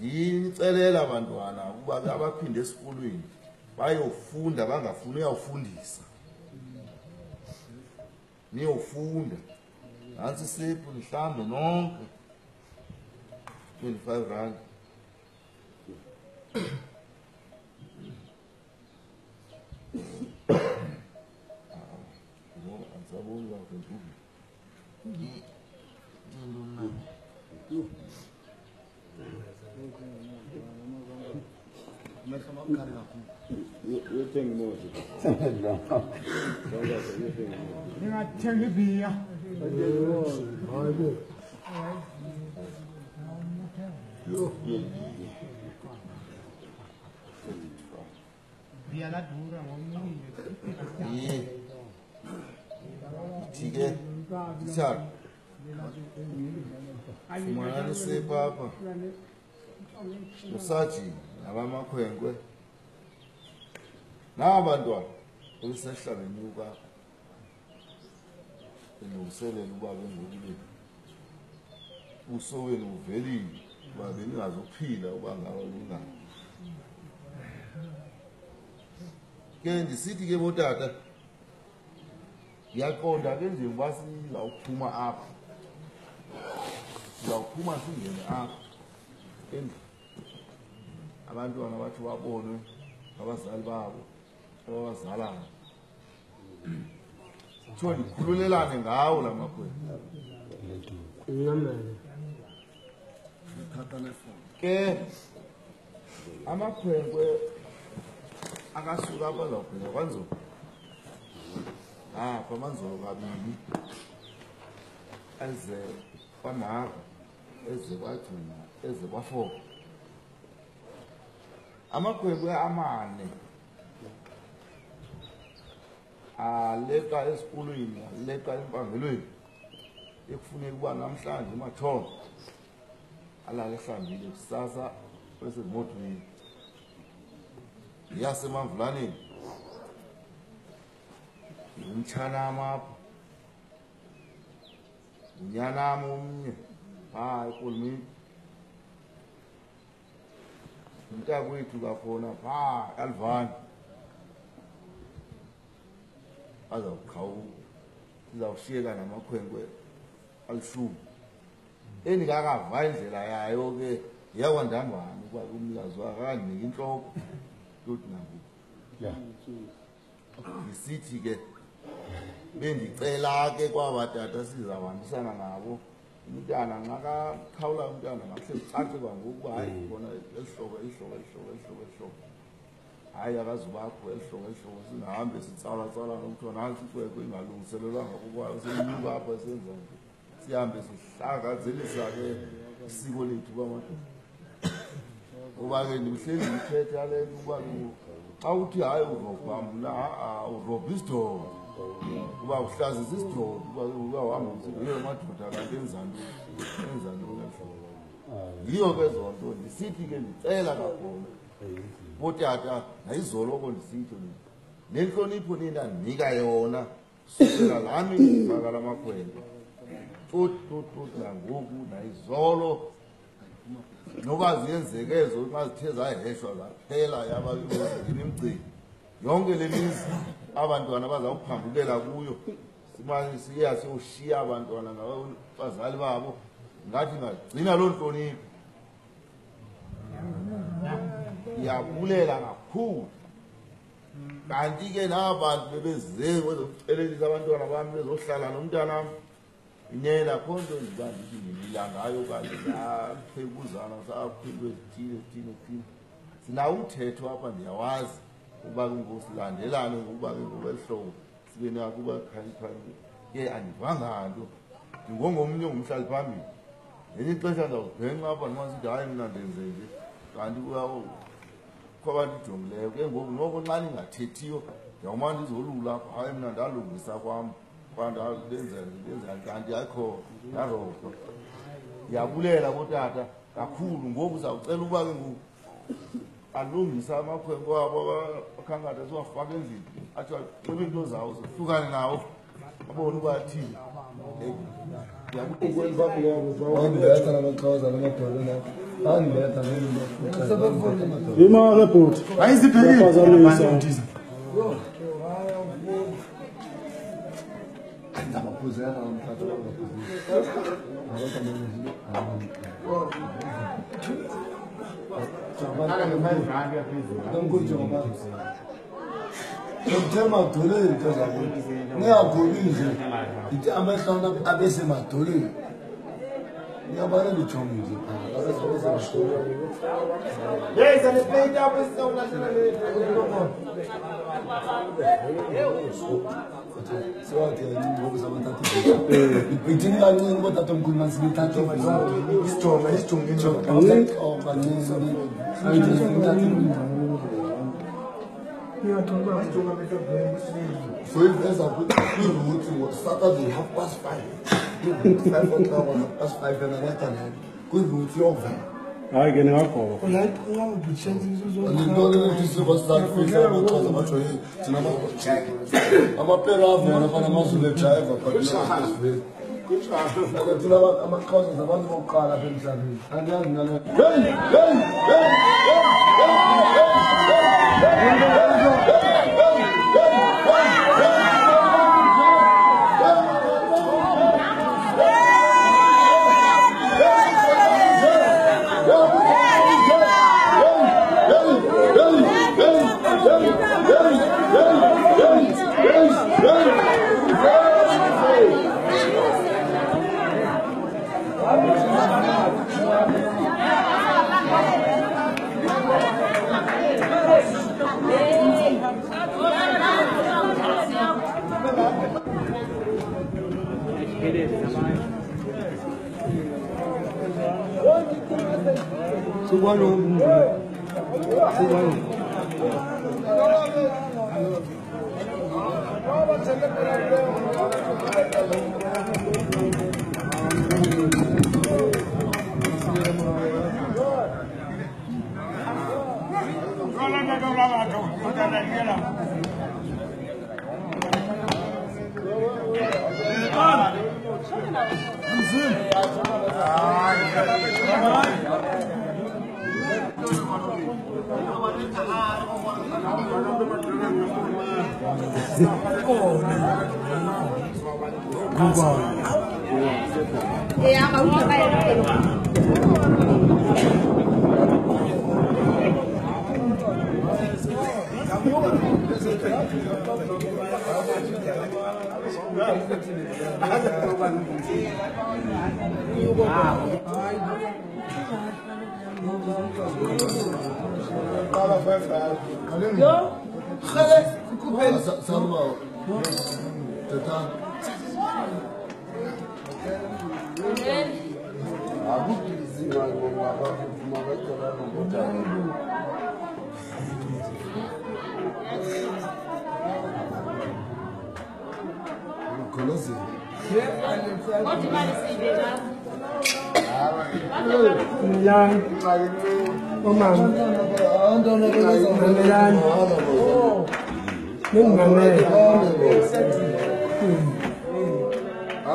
ndinicelela abantwana ukuba ke abaphinde esikolweni bayofunda bangafuni uyawufundisa niyofunda nantsi isephu nihlambe nonke 25 rand andisaboni kakuhle Ningathenga ibiya. Biya la dura ngomnye. Ithike isar fumana sepapa usaji nabamakhwenkwe nabantwana olisehlabeni uka elungiselela uba bengokube uso wenu uvelile uba beningazophila uba ngaba lungani ke ndisithi ke botata ngiyaqonda ke nje uba sizawuphuma apha sizawuphuma singene apha endlu abantwana bathi babonwe abazali babo ababazalayo kuthiwa ndikhululelane ngawo la makhwenkwe ke amakhwenkwe akasuka apha azawubheka kwanzolo apha amanzolo kabini eze kwamaka eze kwagcina eze kwafoka amakhwenkwe amane aleqa esikolweni aleqa empangelweni ekufuneka ukuba namhlanje umathongo alale ehlambile kusasa besezimotweni yasemamvulaneni umtshanam apha unyanam omnye phaa ekolomini umntakwethu kakhona phaa kalvani azawuqhawuka sizawushiyeka namakhwenkwe alishumi endingakava indlela yayo ke yakwandambani ukuba umnikazi wakandinika intloko loti nangoku ngisithi ke bendicela ke kwaba tata sizawuhambisana nabo umntana nxa kaqhawula umntana makuhle kucace kwangoku hayi khona elihlobo hayi akazubakho elihlobo singahambe sitsala nomntwana nantsi ikwekwe ingalungiselelwanga kokwayo seyinyuka apha senza nje sihambe sihlakazelisa ke isiko lethu kwamadoda ngoba ke ndimhleli ndithethe yale nto ukuba xa uthi hayi urobha mna urobha isidoda uba uhlazisa isidoda uba uhamba msebenzi madoda kanti enzantoni yiyo ke zonto ndisithi ke ndicela kakhulu botata nayizoloko ndisitsho nenhlonipho nindandinika yona sukela lami ndifakala amakhwenkwe tut nangoku nayizolo noba ziyenzekezo xa zithe zaheshwa zaphela yabaimgcini imgcini yonke le mizi abantwana bazawuphambukela kuyo simane siya siyoshiya abantwana ngabazali babo ngathi ngagcina loo ntlonipho ndiyabulela kakhulu. Kanti ke nabantu bebeze kwezokucelelisa abantwana bami bezohlala nomntanam inena kho nto ndiba ndithi ndimila ngayo kanje yaphekuzana saphekwe zithile sinawo umthetho apha ndiyawazi ukuba silandelane ngokuba ke ngokwelihlobo sibe nakuba khaliphani ke andivanga nto ndingongomnye ngumhlali phambili ngenye ixesha ndawubhenqa apha ndimasithi hayi mna ndenze nje kanti kwabantu ijongileyo ke ngoku noko nxa ningathethiyo ndiyawuma ndizolula apha hayi mna ndalungisa kwam kwandenzela kanti ayikho ndaroko. Ndiyabulela kotata kakhulu ngoku uzawucela uba ke ngoku alungisa amakhwenkwe wabo akhankatha siwafaka endlini atsho aqebe into zawo zihlukane nawo abone uba athini. Angibetha namaxhosa namadolo angibetha Imake bhuti. Ayiziphelile. Ndabakuzela umthatha madolweni into zabo niyaguli nje ithi amahlona abesemadolweni niyabana lijonge nje siwathi ngoku sabathatha ithini kancini kodwa tomkhulu masibithathe soyiveza kwiruthi ngosaturday 5:30 and anathanele kwiruthi yovela hayi ke ningagoba andintoni lethi siko sizakufihla amaxhosa batsho thina amapera avona fana amazulu ejayiva but thina amaxhosa zabantu bokuqala apha emhlabeni andiyazi nalo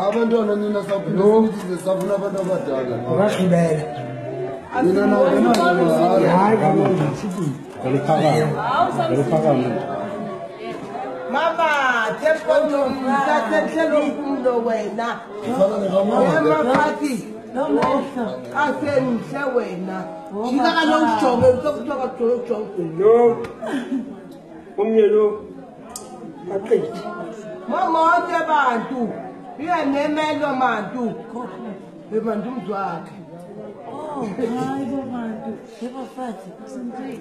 abantwana nina safuna abantu abadala Mama, tell me, wena. Mama, party. Asengihle wena. Jika kaloku ujonge usokuthoka ujonge. No. Omnye lo. Aqedi. Mamonke abantu. Iye nemelo mantu. Bebantu umzwakhe. Oh, hayi bo bantu. Yebo fathi, sindri.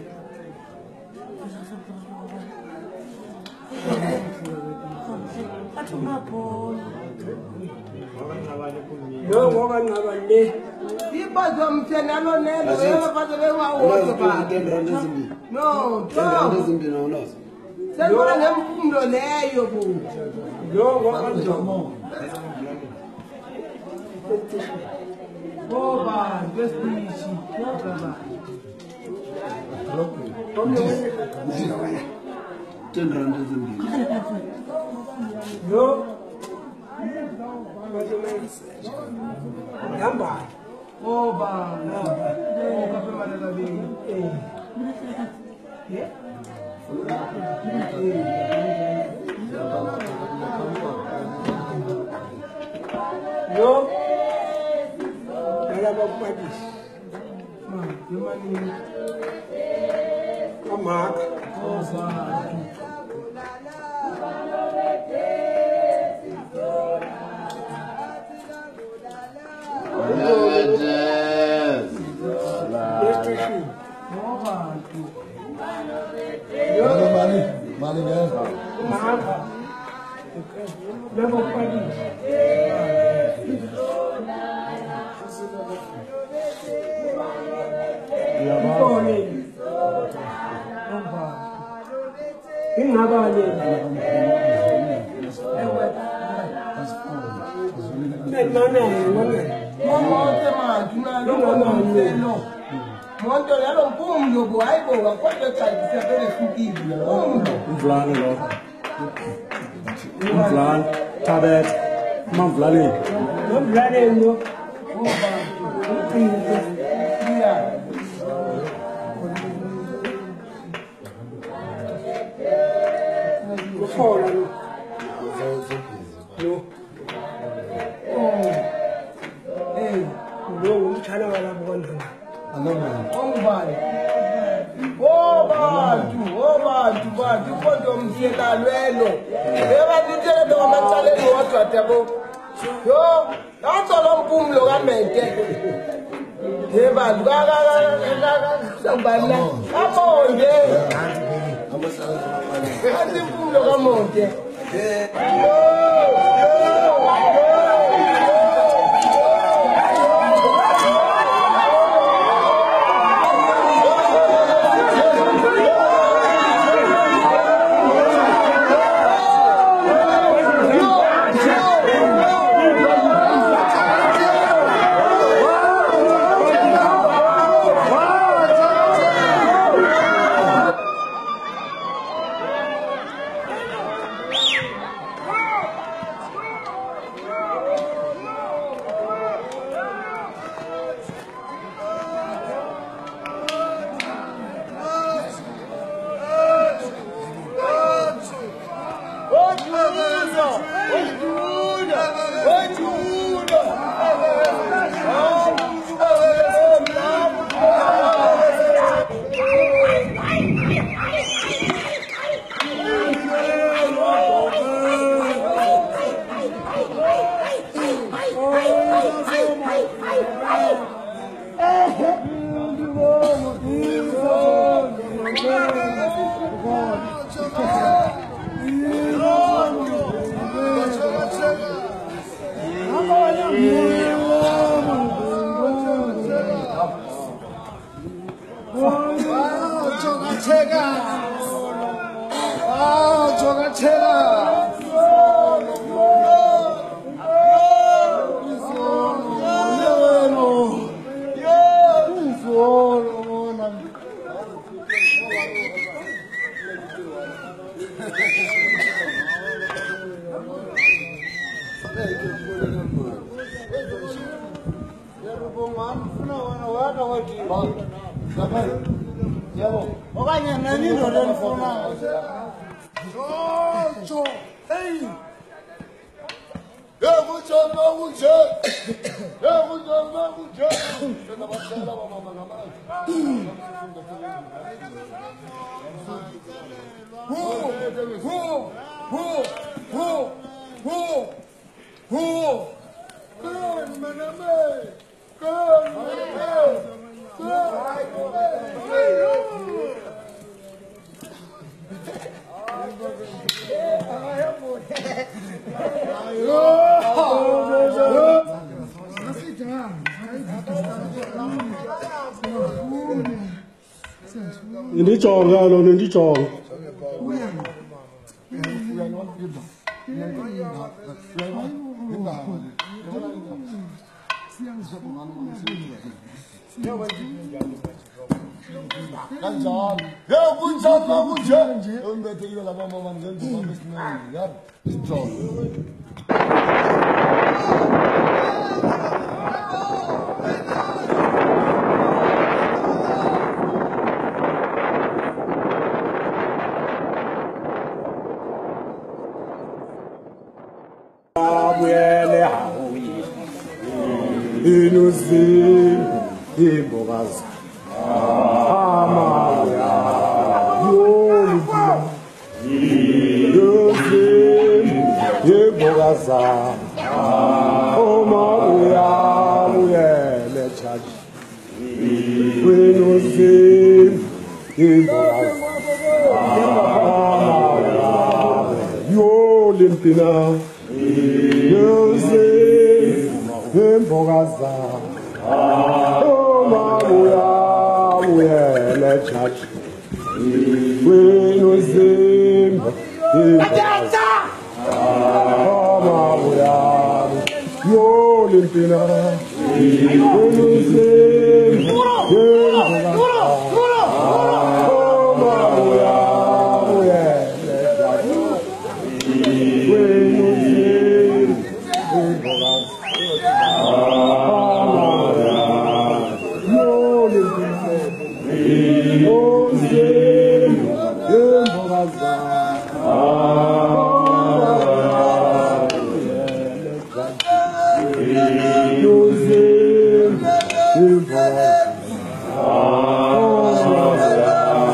No, ngoba ngaba le. Ibazo mthenalo nelo yabafana bewawo bantu. No, no. Sengona ngemphumlo leyo bo. No, ngoba ngizomo. Oh bantu esithi, baba. No. Yamba. Oh bantu. Oh kape malela bini. Yeah. No. Kaya bagpadis. Yemani. Kamak. Oh bantu. Mali guys. Level padis. Ngxabani. Mamonke mantu nalo. Monto yalo mpumlo bo hayibo kodwa cha isebele hlukile. Umvlane lo. Umvlane, Tabet, Mamvlane. Nomvlane lo. Oh bantu. Yeah. Ufola lo. No. Hey, lo umtshana walapho kwandona. ongubani? Bantu kodwa umthenalwelo. Ebanithelelo ngamacaleni wodwa dabo. Yo, natsolo mpumulo kamente. Yebantu sangibani la. Kamonde. Kanti impumulo kamonde. Indijonga lo ndijonga. Kanjalo. Yebo kunjalo kunje. Umbethekile laba mama ngenduka besinene. Yabo. Sinjalo. Abuyele hawi. Inuzi imbokazi. Amaya. Yolufa. Inuzi imbokazi. Oma uyele chaji. Inuzi imbokazi. Yolimpina. Music, Mbogaza, oh Mabuya, Muyele Church, we know Zim, oh Mabuya, Yolimpina, we know Zim, oh Mabuya, Muyele Church, we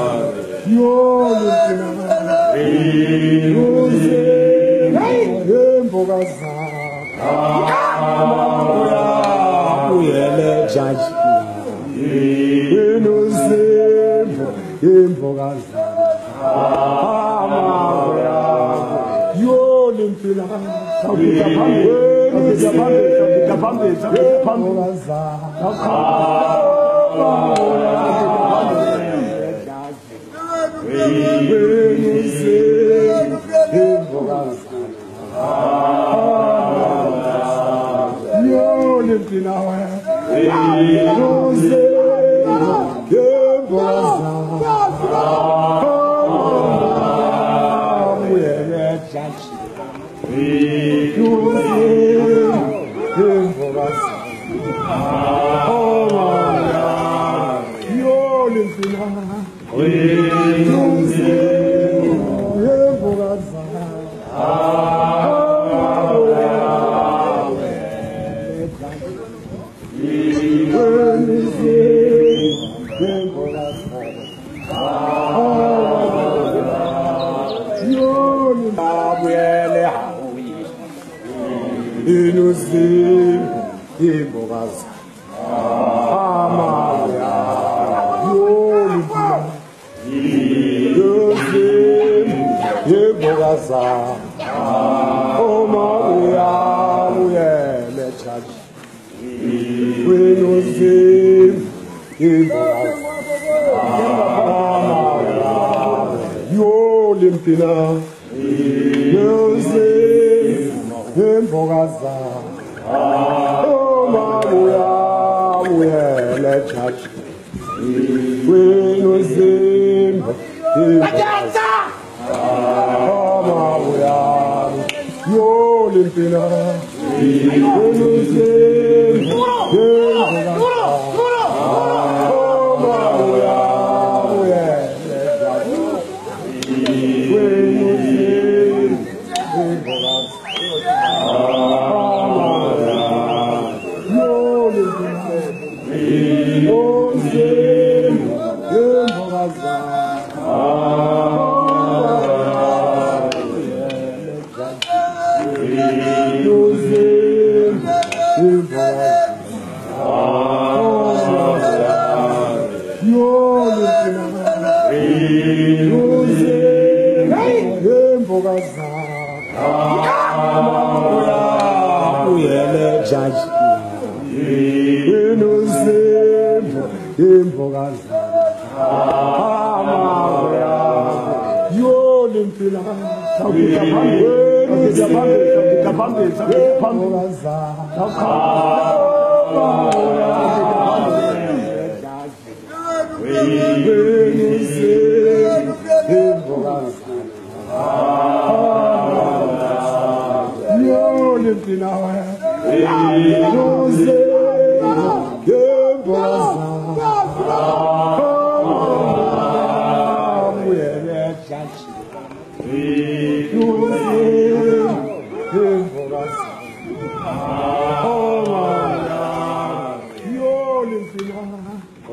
know Zim.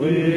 We